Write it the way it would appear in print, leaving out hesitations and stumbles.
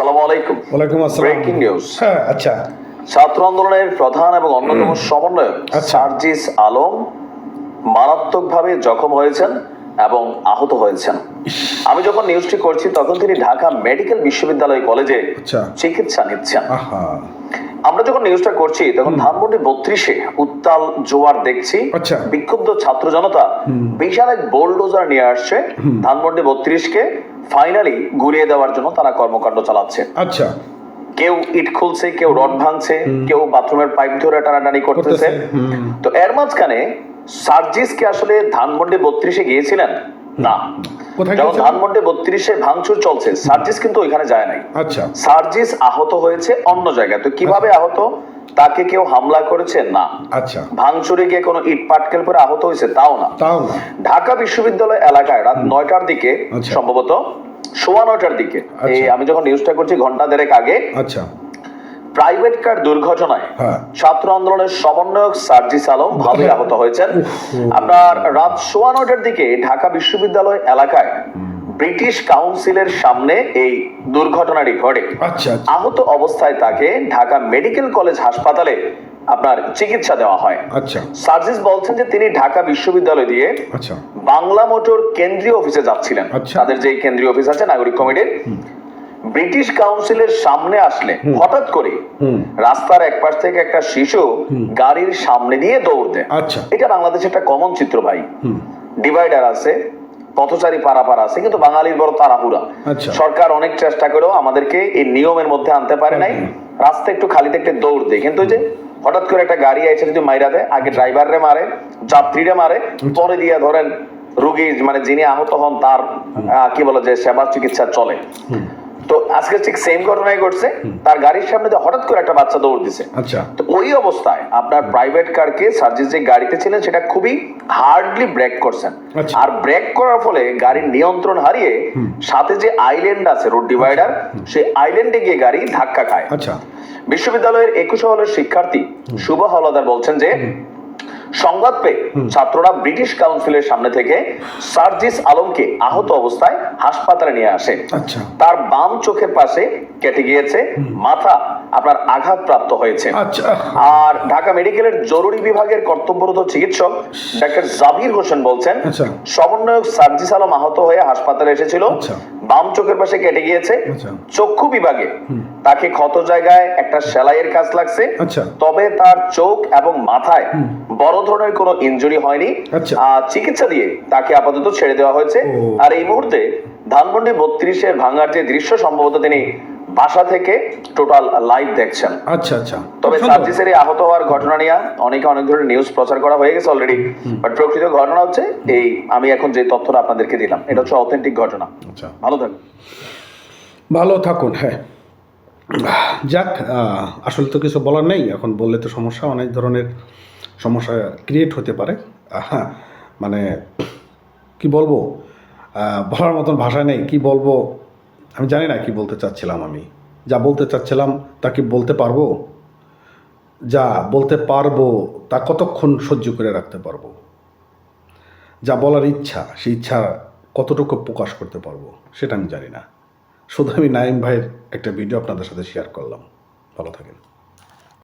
আসসালামু আলাইকুম। ওয়ালাইকুম আসসালাম। Breaking news. হ্যাঁ, আচ্ছা ছাত্র আন্দোলনের প্রধান এবং অন্যতম সমন্বয়ক সার্জিস আলম মারাত্মকভাবে জখম হয়েছেন এবং আহত হয়েছেন। আমি যখন নিউজটি করছি তখন তিনি ঢাকা মেডিকেল বিশ্ববিদ্যালয় কলেজে চিকিৎসা নিচ্ছেন। আমরা যখন নিউজটা করছি তখন ধানমন্ডি 32-এ উত্তাল জোয়ার দেখছি। বিক্ষুব্ধ ছাত্র জনতা বিশাল এক বোলডোজার নিয়ে আসছে ধানমন্ডি 32-কে ফাইনালি গুড়িয়ে দেওয়ার জন্য তারা কর্মকাণ্ড চালাচ্ছে। আচ্ছা, কেউ ইট খুলছে, কেউ রড ভাঙছে, কেউ বাথরুমের পাইপ ধরে টানাটানি করতেছে। তো এর মাঝখানে সার্জিসকে আসলে ধানমন্ডি 32-এ গিয়েছিলেন না, যখন ধানমন্ডি 32-এ ভাঙচুর চলছে সার্জিস কিন্তু ওইখানে যায় নাই। আচ্ছা, সার্জিস আহত হয়েছে অন্য জায়গায়। তো কিভাবে আহত? তাকে কেউ হামলা করেছে না। আচ্ছা, ভাঙচুরে গিয়ে কোনো ইট পাটকেল পরে আহত হয়েছে তাও না। ঢাকা বিশ্ববিদ্যালয় এলাকায় রাত 9টার দিকে, সম্ভবত 9:15টার দিকে, এই আমি যখন নিউজটা করছি ঘন্টা দেড়েক আগে, আচ্ছা, প্রাইভেট কার দুর্ঘটনায় ছাত্র আন্দোলনের সমন্বয়ক সার্জিস আলম ভালোই আহত হয়েছেন। আপনার রাত 9:15টার দিকে ঢাকা বিশ্ববিদ্যালয় এলাকায় ব্রিটিশ কাউন্সিলের সামনে এই দুর্ঘটনাটি ঘটে। আহত অবস্থায় তাকে ঢাকা মেডিকেল কলেজ হাসপাতালে আপনার চিকিৎসা দেওয়া হয়। সার্জিস বলছেন যে তিনি ঢাকা বিশ্ববিদ্যালয় দিয়ে বাংলা মোটর কেন্দ্রীয় অফিসে যাচ্ছিলেন। তাদের যে কেন্দ্রীয় অফিস আছে নাগরিক কমিটির, ব্রিটিশ কাউন্সিলের সামনে আসলে হঠাৎ করে রাস্তার এক পাশ থেকে একটা শিশু গাড়ির সামনে দিয়ে দৌড় দেয়। এটা বাংলাদেশে একটা কমন চিত্র ভাই। ডিভাইডার আছে, পথচারী পারাপার আছে, কিন্তু বাঙালির বড় তাড়াহুড়া। সরকার অনেক চেষ্টা করেও আমাদেরকে এই নিয়মের মধ্যে আনতে পারে নাই। রাস্তা একটু খালি দেখতে দৌড় দেয়, কিন্তু যে হঠাৎ করে একটা গাড়ি এসে যদি মাইরা দেয়, আগে ড্রাইভাররে মারে, যাত্রীরে মারে, পরে দিয়ে ধরেন রোগী মানে যিনি আহত হন তার কি বলে যে সেবা চিকিৎসা চলে। তো আজকে ঠিক সেম ঘটনাই ঘটছে, তার গাড়ির সামনে হঠাৎ করে একটা বাচ্চা দৌড় দিছে। তো ওই অবস্থায় আপনার প্রাইভেট কারকে সার্জিস যে গাড়িতে ছিলেন সেটা খুবই হার্ডলি ব্রেক করছেন, আর ব্রেক করার ফলে গাড়ির নিয়ন্ত্রণ হারিয়ে সাথে যে আইল্যান্ড আছে রোড ডিভাইডার, সেই আইল্যান্ডে গিয়ে গাড়ি ধাক্কা খায়। বিশ্ববিদ্যালয়ের 21 হলের শিক্ষার্থী শুভ হাওলাদার বলছেন যে সংবাদ পেয়ে ছাত্ররা ব্রিটিশ কাউন্সিলের সামনে থেকে সার্জিস আলমকে আহত অবস্থায় হাসপাতালে নিয়ে আসে। তার বাম চোখের পাশে কেটে গিয়েছে, মাথা আপনার আঘাতপ্রাপ্ত হয়েছে। আর ঢাকা মেডিকেলের জরুরি বিভাগের কর্তব্যরত চিকিৎসক ডাক্তার জাবির হোসেন বলছেন সমন্বয়ক সার্জিস আলম আহত হয়ে হাসপাতালে এসেছিল, বাম চোখের পাশে কেটে গিয়েছে। চক্ষু বিভাগে তাকে ক্ষত জায়গায় একটা সেলাইয়ের কাজ লাগছে, তবে তার চোখ এবং মাথায় বড় ধরনের কোনো ইনজুরি হয়নি। চিকিৎসা দিয়ে তাকে আপাতত ছেড়ে দেওয়া হয়েছে। আর এই মুহূর্তে ধানমন্ডি 32-এর ভাঙার যে দৃশ্য সম্ভবত তিনি বাসা থেকে টোটাল লাইভ দেখছেন। তবে সার্জিসের এই আহত হওয়ার ঘটনা নিয়ে অনেক ধরনের নিউজ প্রচার করা হয়ে গেছে অলরেডি, বাট প্রকৃত ঘটনা হচ্ছে এই আমি এখন যে তথ্যটা আপনাদেরকে দিলাম, এটা হচ্ছে অথেন্টিক ঘটনা। ভালো থাকুন। হ্যাঁ, যাক, আসলে তো কিছু বলার নেই, এখন বললে তো সমস্যা, অনেক ধরনের সমস্যা ক্রিয়েট হতে পারে। মানে কি বলবো, বলার মতন ভাষা নেই, কি বলবো আমি জানি না কি বলতে চাচ্ছিলাম। আমি যা বলতে চাচ্ছিলাম তা কি বলতে পারবো? যা বলতে পারবো তা কতক্ষণ সহ্য করে রাখতে পারবো? যা বলার ইচ্ছা, সেই ইচ্ছা কতটুকু প্রকাশ করতে পারবো সেটা আমি জানি না। শুধু আমি নাইম ভাইয়ের একটা ভিডিও আপনাদের সাথে শেয়ার করলাম। ভালো থাকেন।